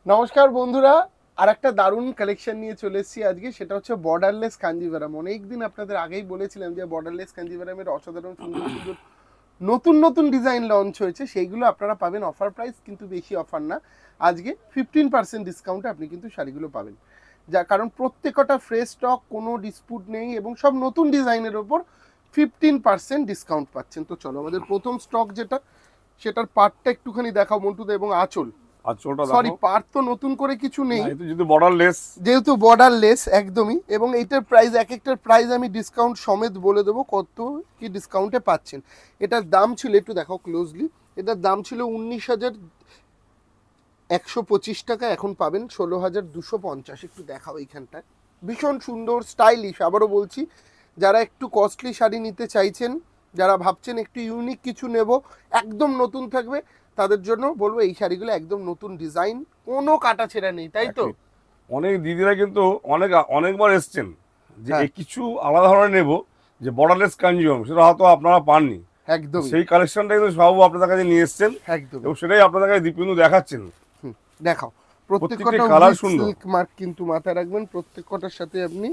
নমস্কার বন্ধুরা, আর একটা দারুণ কালেকশন নিয়ে চলে এসেছি আজকে। সেটা হচ্ছে বর্ডারলেস কাঞ্জিভারাম। অনেকদিন আপনাদের আগেই বলেছিলাম যে বর্ডারলেস কাঞ্জিভারামের অসাধারণ সুন্দর সুন্দর নতুন নতুন ডিজাইন লঞ্চ হয়েছে, সেইগুলো আপনারা পাবেন অফার প্রাইস, কিন্তু বেশি অফার না। আজকে 15% ডিসকাউন্টে আপনি কিন্তু শাড়িগুলো পাবেন, যা কারণ প্রত্যেকটা ফ্রেশ স্টক, কোনো ডিসপুট নেই এবং সব নতুন ডিজাইনের ওপর 15% ডিসকাউন্ট পাচ্ছেন। তো চলো আমাদের প্রথম স্টক যেটা, সেটার পার্টটা একটুখানি দেখাও মন্টুদা, এবং আঁচল। আঁচলটা সরি, দেখো। পার্ট তো নতুন করে কিছু নেই, না, এটা যেহেতু বর্ডারলেস। যেহেতু বর্ডারলেস একদমই। এবং এইটার প্রাইস, এক একটার প্রাইস আমি ডিসকাউন্ট সমেত বলে দেবো কত কি ডিসকাউন্টে পাচ্ছেন। এটার দাম ছিল, একটু দেখো ক্লোজলি, এটার দাম ছিল 19,125 টাকা, এখন পাবেন 16,250। একটু দেখাও এইখানটায়, ভীষণ সুন্দর স্টাইলিশ। আবারও বলছি, যারা একটু কস্টলি শাড়ি নিতে চাইছেন, যারা ভাবছেন একটু ইউনিক কিছু নেব, একদম নতুন থাকবে, তাদের জন্য বলবো এই শাড়িগুলো একদম নতুন ডিজাইন, কোনো কাটাছেঁড়া নেই, তাই তো? অনেক দিদিরা কিন্তু অনেকবার এসছেন যে হ্যাঁ, এই কিছু আলাদা ধরনের নেব, যে বর্ডারলেস কাঞ্জিভরম, সেটা হয়তো আপনারা পাননি। একদমই সেই কালেকশনটা কিন্তু সব আপনাদের কাছে নিয়ে এসছেন একদমই। এবং সেটাই আপনাদের কাছে দীপেন্দু দেখাচ্ছেন। হুম, দেখাও। প্রত্যেকটি প্রত্যেকটা কালার উইথ সুন্দর, সিল্ক মার্ক, কিন্তু মাথায় রাখবেন প্রত্যেকটার সাথে আপনি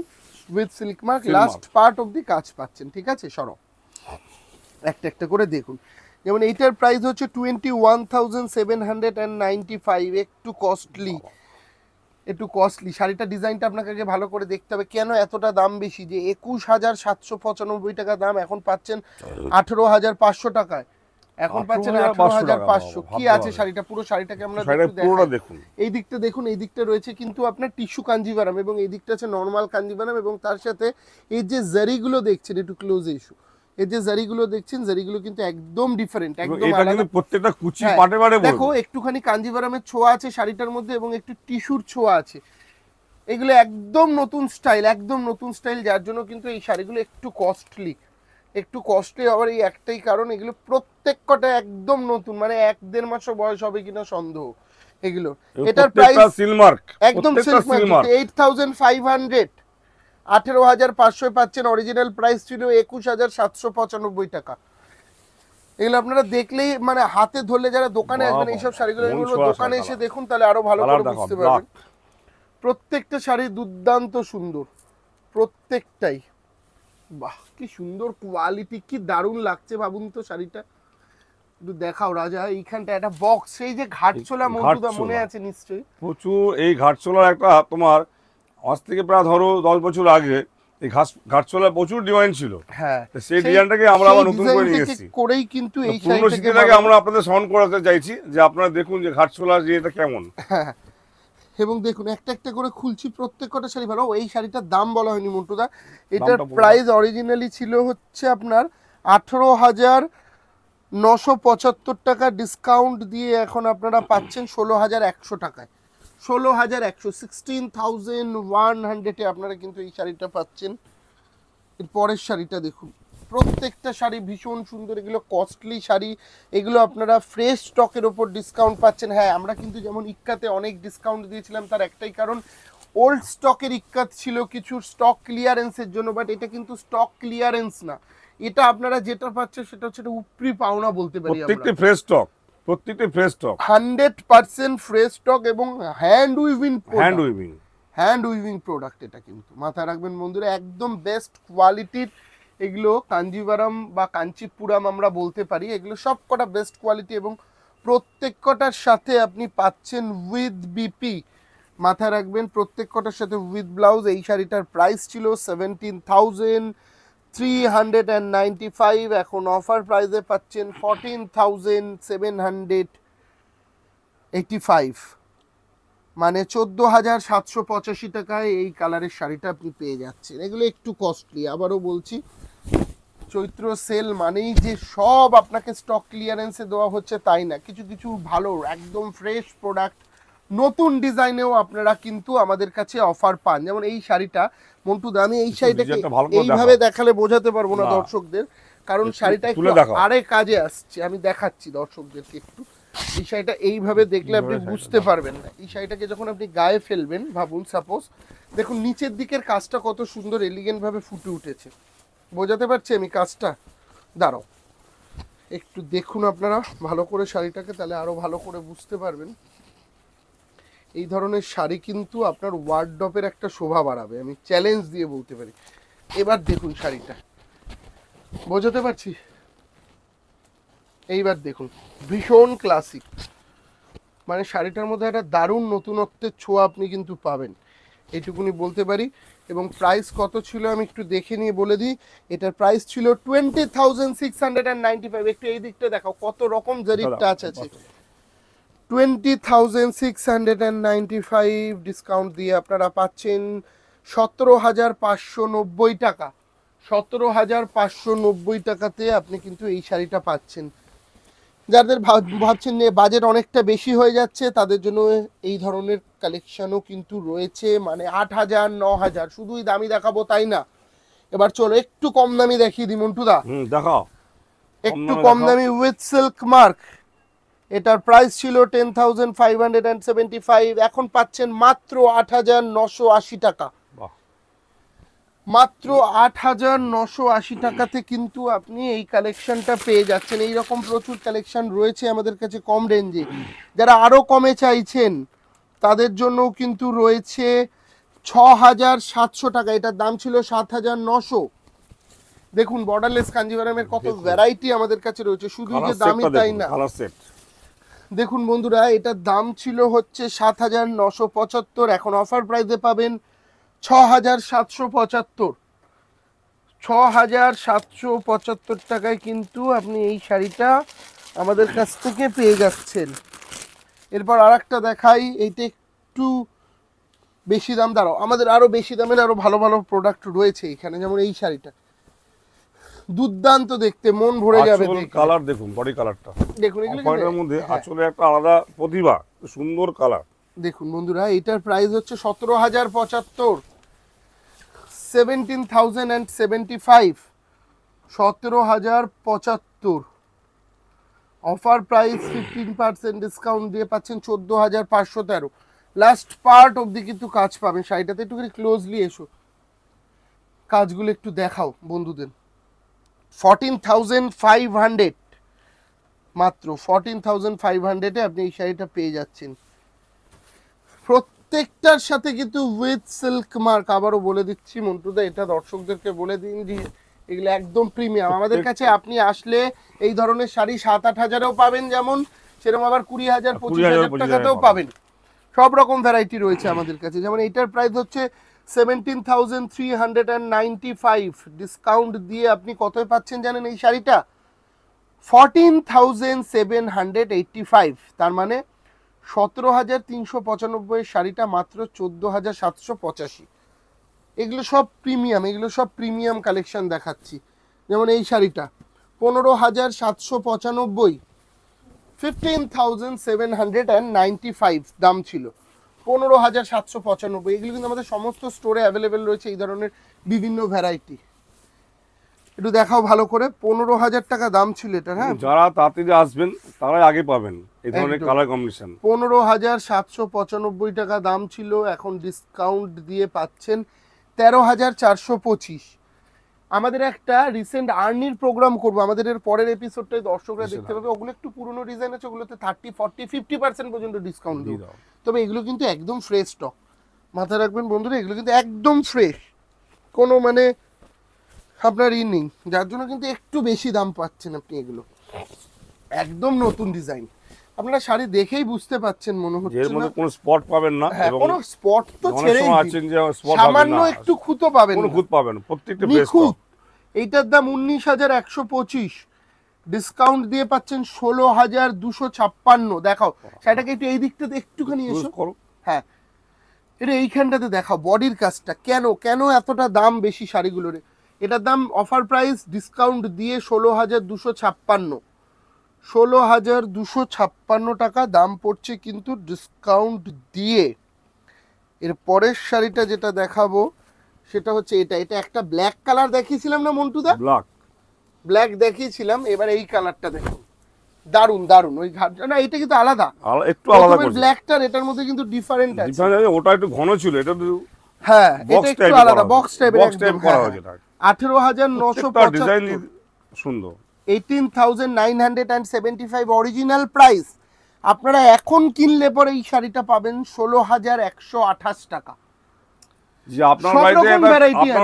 with silk mark silk last mark. Part of the কাজ পাচ্ছেন। ঠিক আছে, সরো একটা একটা করে দেখুন। যেমন এইটার প্রাইস হচ্ছে 21,795, একটু কস্টলি, একটু কস্টলি শাড়িটা। ডিজাইনটা আপনাকে আগে ভালো করে দেখতে হবে কেন এতটা দাম বেশি। যে 21,795 টাকা দাম, এখন পাচ্ছেন 18,500 টাকায়, এখন পাচ্ছেন 18,500 টাকা। 18,500। কি ভাবতে আছে হবে, শাড়িটা, পুরো শাড়িটাকে আমরা শাড়িটা একটু পুরোটা দেখাই। দেখুন। এই দিকটা দেখুন, এই দিকটা রয়েছে কিন্তু আপনার টিস্যু কাঞ্জিভারাম, এবং এই দিকটা আছে নর্মাল কাঞ্জিভারাম, এবং তার সাথে এই যে জারিগুলো দেখছেন, একটু ক্লোজে ইস্যু, এই যে জারিগুলো দেখছেন, জারিগুলো কিন্তু একদম ডিফারেন্ট, এবং একদম এটা আলাদা। কিন্তু প্রত্যেকটা কুচি হ্যাঁ, পাটে পাটে দেখো পড়বে। একটুখানি কাঞ্জিভারামের ছোঁয়া আছে শাড়িটার মধ্যে, এবং একটু টিস্যুর ছোঁয়া আছে। এগুলো একদম নতুন স্টাইল, একদম নতুন স্টাইল, যার জন্য কিন্তু এই শাড়িগুলো একটু কস্টলি, একটু কস্টলি হওয়ার এই একটাই কারণ, এগুলো প্রত্যেক কটা একদম নতুন, মানে 1-1.5 মাসও বয়স হবে কিনা সন্দেহ এগুলো। এবং এটার প্রত্যেকটা প্রাইস সিলমার্ক, একদম প্রত্যেকটা সিল্ক মার্কেট, সিলমার্ক। 8,500, 18,500 পাচ্ছেন। অরিজিনাল প্রাইস ছিল 21,795 টাকা। এগুলো আপনারা দেখলেই, মানে হাতে ধরলে, যারা দোকানে আসবেন বাবা, এইসব শাড়িগুলো, আমি মন বলবো ছোঁয়া দোকানে এসে কালার। দেখুন, তাহলে আরো ভালো কালার করে দেখো, বুঝতে ব্ল্যাক। পারবেন। প্রত্যেকটা শাড়ি দুর্দান্ত সুন্দর, প্রত্যেকটাই। বাহ, কি সুন্দর কোয়ালিটি, কি দারুণ লাগছে ভাবুন তো শাড়িটা। একটু দেখাও রাজা, এইখানটা একটা বক্স, সেই যে ঘাটচোলা মন্টুদা মনে ঘাটশোলা আছে নিশ্চয়ই। প্রচুর। এই ঘাটশোলার একটা তোমার আজ থেকে প্রায় ধরো 10 বছর আগে এই ঘাটশোলার প্রচুর ডিমান্ড ছিল। হ্যাঁ, তো সেই সেই ডিজাইনটাকে আমরা সেই আবার নতুন করে নিয়ে ডিজাইনটাকে এসেছি। করেই কিন্তু তো এই পুরনো শাড়িটাকে স্মৃতিটাকে বানানো। আমরা আপনাদের স্মরণ করাতে চাইছি, যে আপনারা দেখুন যে ঘাটশোলার যে এটা কেমন। হ্যাঁ, এবং দেখুন একটা একটা করে খুলছি, প্রত্যেকটা শাড়ি ভালো। এই শাড়িটার দাম বলা হয়নি মন্টুদা, এটার দামটা বলুন। প্রাইস অরিজিনালি ছিল হচ্ছে আপনার 18,975 টাকা, ডিসকাউন্ট দিয়ে এখন আপনারা পাচ্ছেন 16,100 টাকায়। 16,100, 16,100-এ আপনারা কিন্তু এই শাড়িটা পাচ্ছেন। এর পরের শাড়িটা দেখুন, প্রত্যেকটা শাড়ি ভীষণ সুন্দর, এগুলো কস্টলি শাড়ি, এগুলো আপনারা ফ্রেশ স্টকের ওপর ডিসকাউন্ট পাচ্ছেন। হ্যাঁ, আমরা কিন্তু যেমন ইক্কাতে অনেক ডিসকাউন্ট দিয়েছিলাম, তার একটাই কারণ ওল্ড স্টকের ইক্কাত ছিল কিছু স্টক ক্লিয়ারেন্সের জন্য, বাট এটা কিন্তু স্টক ক্লিয়ারেন্স না, এটা আপনারা যেটা পাচ্ছেন সেটা হচ্ছে একটা উপরি পাওনা বলতে পারি আমরা। প্রত্যেকটি ফ্রেশ স্টক, প্রত্যেকটি ফ্রেশ স্টক, 100% ফ্রেশ স্টক, এবং hand weaving hand product, weaving. Hand weaving product. এটা কিন্তু মাথায় রাখবেন বন্ধুরা, একদম বেস্ট কোয়ালিটির এগুলো। কাঞ্জিভারাম বা কাঞ্চিপুরাম আমরা বলতে পারি, এগুলো সব কটা বেস্ট কোয়ালিটি, এবং প্রত্যেক কটার সাথে আপনি পাচ্ছেন উইথ বিপি। মাথায় রাখবেন প্রত্যেক কটার সাথে উইথ ব্লাউজ। এই শাড়িটার প্রাইস ছিল 17,395, এখন অফার প্রাইসে পাচ্ছেন 14,785, মানে 14,785 টাকায় এই কালারের শাড়িটা আপনি পেয়ে যাচ্ছেন। এগুলো একটু কস্টলি, আবারও বলছি, চৈত্র সেল মানেই যে সব আপনাকে স্টক ক্লিয়ারেন্সে দেওয়া হচ্ছে তাই না, কিছু কিছু ভালো একদম ফ্রেশ প্রোডাক্ট নতুন ডিজাইনেও আপনারা কিন্তু আমাদের কাছে অফার পান। যেমন এই শাড়িটা মন্টু, আমি এই শাড়িটাকে ডিজাইনটা ভালো করে এইভাবে দেখাও। দেখালে বোঝাতে পারবো না না, দর্শকদের, কারণ একটু শাড়িটা একটু তুলে দেখাও। আরে কাজে আসছে, আমি দেখাচ্ছি দর্শকদেরকে একটু। এই শাড়িটা এইভাবে দেখলে আপনি কিভাবে শাড়িটা বুঝতে দেখাও। পারবেন না। এই শাড়িটাকে যখন আপনি গায়ে ফেলবেন, ভাবুন সাপোজ, দেখুন নিচের দিকের কাজটা কত সুন্দর এলিগেন্ট ভাবে ফুটে উঠেছে, বোঝাতে পারছি আমি কাজটা? দাঁড়াও একটু দেখুন আপনারা ভালো করে শাড়িটাকে, তাহলে আরো ভালো করে বুঝতে পারবেন। এই ধরনের শাড়ি কিন্তু আপনার ওয়ার্ডরোবের একটা শোভা বাড়াবে, আমি চ্যালেঞ্জ দিয়ে বলতে পারি। এবার দেখুন শাড়িটা, বোঝাতে পারছি? এইবার দেখুন, ভীষণ ক্লাসিক, মানে শাড়িটার মধ্যে একটা দারুণ নতুনত্বের ছোঁয়া আপনি কিন্তু পাবেন, এইটুকুনি বলতে পারি। এবং প্রাইস কত ছিল আমি একটু দেখে নিয়ে বলে দিই। এটার প্রাইস ছিল 20,695। একটু এই দিকটা দেখাও কত রকম জারির টাচ আছে। 20,695 ডিসকাউন্ট দিয়ে আপনারা পাচ্ছেন 17,590 টাকা। 17,590 টাকাতে আপনি কিন্তু এই শাড়িটা পাচ্ছেন। যাদের ভাবছেন যে বাজেট অনেকটা বেশি হয়ে যাচ্ছে, তাদের জন্য এই ধরনের কালেকশনও কিন্তু রয়েছে, মানে 8,000 9,000। শুধুই দামি দেখাবো তাই না, এবার চলো একটু কম দামি দেখিয়ে দিই মন্টুদা। দেখাও, একটু কম দামি উইথ সিল্ক মার্ক। এটার প্রাইস ছিল 10,575, এখন পাচ্ছেন মাত্র 8,980 টাকা। মাত্র 8,980 টাকাতে কিন্তু আপনি এই কালেকশনটা পেয়ে যাচ্ছেন। এইরকম প্রচুর কালেকশন রয়েছে আমাদের কাছে কম রেঞ্জে। যারা আরও কমে চাইছেন তাদের জন্যও কিন্তু রয়েছে 6,700 টাকা। এটার দাম ছিল 7,900। দেখুন বর্ডারলেস কাঞ্জিভারামের কত ভ্যারাইটি আমাদের কাছে রয়েছে, শুধু যে দামি তাই না। দেখুন বন্ধুরা, এটার দাম ছিল হচ্ছে 7,975, এখন অফার প্রাইসে পাবেন 6,775। 6,775 টাকায় কিন্তু আপনি এই শাড়িটা আমাদের কাছ থেকে পেয়ে যাচ্ছেন। এরপর আর একটা দেখাই, এইটা একটু বেশি দাম। দাঁড়াও, আমাদের আরো বেশি দামের আরো ভালো ভালো প্রোডাক্ট রয়েছে এখানে, যেমন এই শাড়িটা দুর্দান্ত দেখতে, মন ভরে যাবে। কালার দেখুন, বডি কালারটা দেখুন, এগুলোর মধ্যে আসলে একটা আলাদা প্রতিভা, সুন্দর কালার। দেখুন বন্ধুরা, এটার প্রাইস হচ্ছে 17,075, 17,075, 17,075। অফার প্রাইস 15% ডিসকাউন্ট দিয়ে পাচ্ছেন 14,513। লাস্ট পার্ট অবধি কিন্তু কাজ পাবেন শাড়িটাতে। একটুখানি ক্লোজলি এসো, কাজগুলো একটু দেখাও বন্ধুদের। 14,500, মাত্র 14,500-এ আপনি এই শাড়িটা পেয়ে যাচ্ছেন। প্রত্যেকটার সাথে কিন্তু উইথ সিল্ক মার্ক। আবারও বলে দিচ্ছি মন্টুদা, এটা দর্শকদেরকে বলে দিন যে এগুলো একদম প্রিমিয়াম। আমাদের কাছে আপনি আসলে এই ধরনের শাড়ি 7-8 হাজারেও পাবেন, যেমন সেরকম আবার 20,000-25,000 টাকাতেও পাবেন। সব রকম ভ্যারাইটি রয়েছে আমাদের কাছে। যেমন এইটার প্রাইস হচ্ছে 17,395, ডিসকাউন্ট দিয়ে আপনি কতই পাচ্ছেন জানেন এই শাড়িটা? 14,785। তার মানে 17,395 শাড়িটা মাত্র 14,785। এগুলো সব প্রিমিয়াম, এগুলো সব প্রিমিয়াম কালেকশন দেখাচ্ছি। যেমন এই শাড়িটা 15,795, 15,795 দাম ছিল, 15,795। এগুলো কিন্তু আমাদের সমস্ত স্টোরে অ্যাভেলেবেল রয়েছে এই ধরনের বিভিন্ন ভ্যারাইটি। একটু দেখাও ভালো করে। 15,000 টাকা দাম ছিল এটা। হ্যাঁ, যারা তাড়াতাড়ি আসবেন তারাই আগে পাবেন এই ধরনের কালার কম্বিনেশন। 15,795 টাকা দাম ছিল, এখন ডিসকাউন্ট দিয়ে পাচ্ছেন 13,425। আমাদের একটা রিসেন্ট আর্নির প্রোগ্রাম করব, আমাদের এর পরের এপিসোডটাই দর্শকরা দেখতে পাবে। ওগুলো একটু পুরনো ডিজাইন আছে, ওগুলোতে 30, 40, 50% পর্যন্ত ডিসকাউন্ট দিয়ে দাও। তবে এগুলো কিন্তু একদম ফ্রেশ স্টক, মাথায় রাখবেন বন্ধুরা, এগুলো কিন্তু একদম ফ্রেশ, কোনো মানে আপনার নেই, যার জন্য কিন্তু একটু বেশি দাম পাচ্ছেন আপনি। এগুলো একদম নতুন ডিজাইন, আপনারা শাড়ি দেখেই বুঝতে পাচ্ছেন, মনে হচ্ছে এর মধ্যে কোনো স্পট পাবেন না। এবং কোনো স্পট তো ছেড়েই দিন, সামান্য একটু খুঁতো পাবেন, কোনো খুঁত পাবেন, প্রত্যেকটা ফ্রেশ স্টক। এইটার দাম 19,125, ডিসকাউন্ট দিয়ে পাচ্ছেন 16,256। দেখাও শাড়িটাকে একটু এই দিকটাতে একটুখানি এসো। হ্যাঁ, এটা এইখানটাতে দেখাও বডির কাজটা, কেন কেন এতটা দাম বেশি শাড়িগুলোর। এটার দাম অফার প্রাইস ডিসকাউন্ট দিয়ে 16,256, 16,256 টাকা দাম পড়ছে কিন্তু ডিসকাউন্ট দিয়ে। এর পরের শাড়িটা যেটা দেখাবো সেটা হচ্ছে এটা। এটা একটা ব্ল্যাক কালার দেখিয়েছিলাম না মন্টুদা, ব্ল্যাক দেখিয়েছিলাম, এবার এই কালারটা দেখুন, দারুন দারুন। ওই না, এটা কিন্তু আলাদা, একটু আলাদা করছে ব্ল্যাকটার, এটার মধ্যে কিন্তু ডিফারেন্ট আছে। ওটা একটু ঘন ছিল, এটা হ্যাঁ, এটা একটু আলাদা, বক্স টাইপের একদম করা হয়েছে। 18,950 ডিজাইন সুন্দর। 18,975 অরিজিনাল প্রাইস, আপনারা এখন কিনলে পরে এই শাড়িটা পাবেন 16,128 টাকা। যে আপনার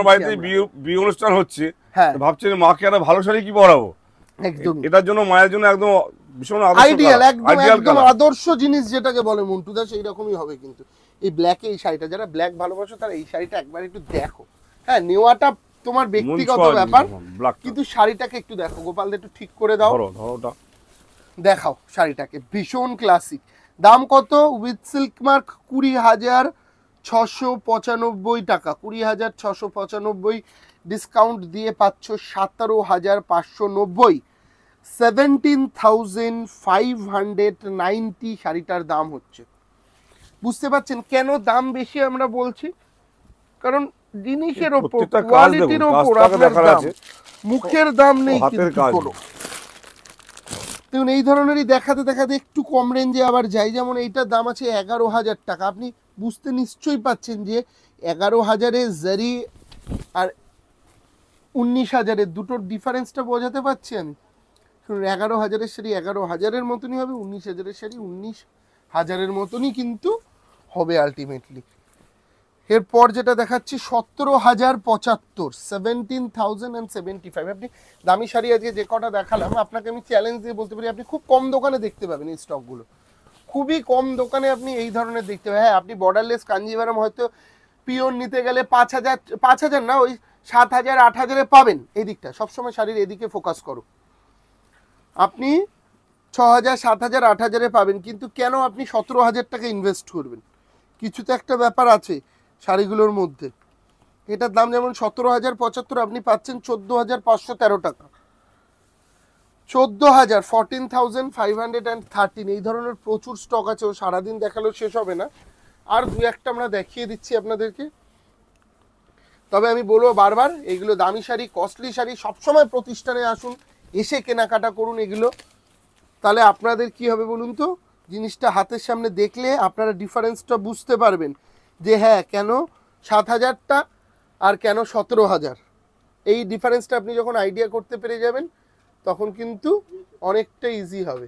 বাড়িতে বিয়ে অনুষ্ঠান হচ্ছে, হ্যাঁ ভাবছেন মাকে একটা ভালো শাড়ি কি পরাবো, একদম এটার জন্য মায়ের জন্য একদম ভীষণ আইডিয়াল, একদম আদর্শ জিনিস যেটাকে বলে মন্টুদা, সেই রকমই হবে। কিন্তু এই ব্ল্যাকে এই শাড়িটা, যারা ব্ল্যাক ভালোবাসো তারা এই শাড়িটা একবার একটু দেখো। হ্যাঁ নেওয়াটা তোমার ব্যক্তিগত ব্যাপার, কিন্তু শাড়িটাকে একটু দেখো। গোপালদা একটু ঠিক করে দাও, ধরোটা দেখাও শাড়িটাকে, ভীষণ ক্লাসিক। দাম কত? উইথ সিল্ক মার্ক 20,695 টাকা, 20,695। ডিসকাউন্ট দিয়ে পাচ্ছ 17,590, 17,590 শাড়িটার দাম হচ্ছে। বুঝতে পারছেন কেন দাম বেশি আমরা বলছি? কারণ জিনিসের ওপর, কোয়ালিটির ওপর আপনার দাম, মুখের দাম নেই কিন্তু কোনো। দেখুন এই ধরনেরই দেখাতে দেখাতে একটু কম রেঞ্জে আবার যাই, যেমন এইটার দাম আছে 11,000 টাকা। আপনি বুঝতে নিশ্চয়ই পাচ্ছেন যে 11,000-এ জারি আর 19,000-এর দুটোর ডিফারেন্সটা বোঝাতে পারছি আমি। 11,000-এর শাড়ি 11,000-এর মতনই হবে, 19,000-এর শাড়ি 19,000-এর মতনই কিন্তু হবে আলটিমেটলি। এরপর যেটা দেখাচ্ছি 17,075, 17,075। আপনি দামি শাড়ি আজকে যে কটা দেখালাম, আপনাকে আমি চ্যালেঞ্জ দিয়ে বলতে পারি আপনি খুব কম দোকানে দেখতে পাবেন এই স্টকগুলো, খুবই কম দোকানে আপনি এই ধরনের দেখতে পাবেন। হ্যাঁ আপনি বর্ডারলেস কাঞ্জিভারাম হয়তো পিওর নিতে গেলে 5,000 না, ওই 7,000 8,000-এ পাবেন। এই দিকটা সবসময় শাড়ির এদিকে ফোকাস করো। আপনি 6,000 7,000 8,000-এ পাবেন, কিন্তু কেন আপনি 17,000 টাকা ইনভেস্ট করবেন? কিছু তো একটা ব্যাপার আছে শাড়িগুলোর মধ্যে। এটার দাম যেমন 17,075, আপনি পাচ্ছেন 14,513 টাকা। 14,000, 14,513। এই ধরনের প্রচুর স্টক আছে, ও সারাদিন দেখালেও শেষ হবে না। আর দু একটা আমরা দেখিয়ে দিচ্ছি আপনাদেরকে। তবে আমি বলবো বারবার, এইগুলো দামি শাড়ি, কস্টলি শাড়ি, সবসময় প্রতিষ্ঠানে আসুন, এসে কেনাকাটা করুন এগুলো। তাহলে আপনাদের কি হবে বলুন তো, জিনিসটা হাতের সামনে দেখলে আপনারা ডিফারেন্সটা বুঝতে পারবেন যে হ্যাঁ কেন 7,000টা আর কেন 17,000। এই ডিফারেন্সটা আপনি যখন আইডিয়া করতে পেরে যাবেন তখন কিন্তু অনেকটা ইজি হবে।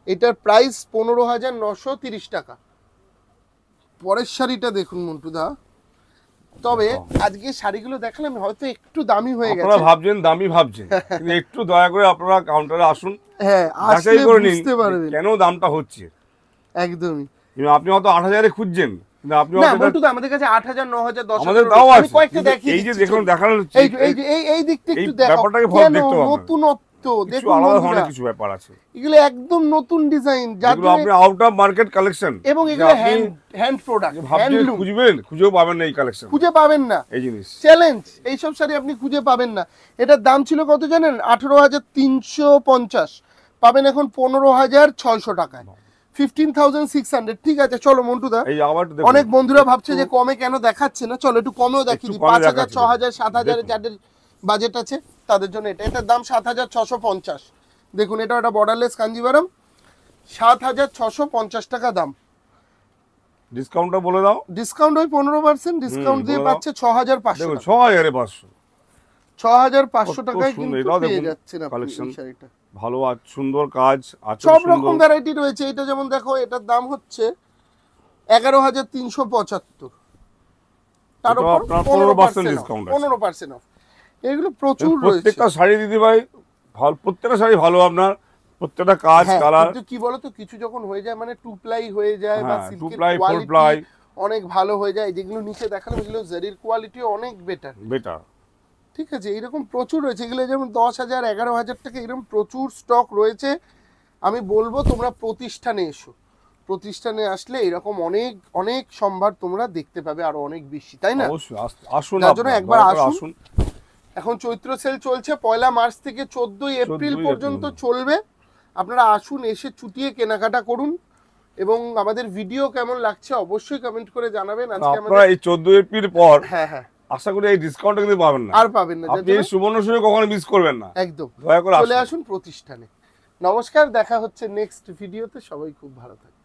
এটার প্রাইস 15,930 টাকা। পরের শাড়িটা দেখুন মন্টুদা। তবে আজকে শাড়িগুলো দেখালাম হয়তো একটু দামি হয়ে গেছে, আপনারা ভাবছেন দামি ভাবছেন, কিন্তু একটু দয়া করে আপনারা কাউন্টারে আসুন, হ্যাঁ আসলে বুঝতে পারবেন কেন দামটা হচ্ছে। একদমই আপনি হয়তো 8,000-এ খুঁজছেন, কিন্তু আপনি না মন্টুদা আমাদের কাছে 8,000 9,000 10,000 আমাদের দাও আছে। কয়েকটা দেখিয়ে এই যে দেখুন দেখানো হচ্ছে, এই দিকটা একটু দেখো, ব্যাপারটাকে ফলো দেখতে হবে। নতুনত্ব দেখুন, আলাদা ধরনের কিছু ব্যাপার আছে, এগুলো একদম নতুন ডিজাইন, যেগুলো আপনি আউট অফ মার্কেট কালেকশন, এবং এগুলো হ্যান্ড প্রোডাক্ট, হ্যান্ডলুম। খুঁজেও পাবেন না এই কালেকশন, খুঁজে পাবেন না এই জিনিস, চ্যালেঞ্জ। এইসব শাড়ি আপনি খুঁজে পাবেন না। এটার দাম ছিল কত জানেন? 18,350, পাবেন এখন 15,600 টাকায়, 15,600। ঠিক আছে চলো মন্টুদা, অনেক বন্ধুরা ভাবছে যে কমে কেন দেখাচ্ছে না, চলো একটু কমেও দেখিয়ে দিই। 5,000 6,000 7,000 যাদের বাজেট আছে তাদের জন্য এটার দাম 7,650। দেখুন এটা একটা বর্ডারলেস কাঞ্জিভারাম, 7,650 টাকা দাম। ডিসকাউন্টটা বলে দাও। ডিসকাউন্ট ওই 15%, ডিসকাউন্ট দিয়ে পাচ্ছে 6,500। 6,500 টাকায় কিন্তু পেয়ে যাচ্ছেন আপনি শাড়িটা। ভালো আর সুন্দর কাজ, সব রকম ভ্যারাইটি রয়েছে। এটা যেমন দেখো, এটার দাম হচ্ছে 11,375, তার উপর 15% ডিসকাউন্ট, 15% অফ। এগুলো প্রচুর রয়েছে। প্রত্যেকটা শাড়ি দিদি ভাই ভালো, প্রত্যেকটা শাড়ি ভালো, আপনার প্রত্যেকটা কাজ কালার। কিন্তু কি বলতো, কিছু যখন হয়ে যায় মানে 2 ply হয়ে যায় বা সিল্কের 4 ply অনেক ভালো হয়ে যায়, যেগুলো নিচে দেখালাম এগুলো জারির কোয়ালিটি অনেক বেটার। ঠিক আছে, এরকম প্রচুর রয়েছে। এগুলো যেমন 10,000 11,000 টাকা এরকম প্রচুর স্টক রয়েছে। আমি বলবো তোমরা প্রতিষ্ঠানে এসো, প্রতিষ্ঠানে আসলে এরকম অনেক অনেক সম্ভার তোমরা দেখতে পাবে, আরো অনেক বেশি, তাই না? আসুন, তার জন্য একবার আসুন। এখন চৈত্র সেল চলছে, 1 মার্চ থেকে 14 এপ্রিল পর্যন্ত চলবে। আপনারা আসুন, এসে চুটিয়ে কেনাকাটা করুন, এবং আমাদের ভিডিও কেমন লাগছে অবশ্যই কমেন্ট করে জানাবেন। আজকে আপনারা এই 14 এপ্রিল পর হ্যাঁ আশা করি এই ডিসকাউন্টটা কিন্তু পাবেন না, আর পাবেন না। আপনি এই সুবর্ণ সুযোগ কখনো মিস করবেন না, একদম দয়া করে চলে আসুন প্রতিষ্ঠানে। নমস্কার, দেখা হচ্ছে নেক্সট ভিডিওতে। সবাই খুব ভালো থাকবে।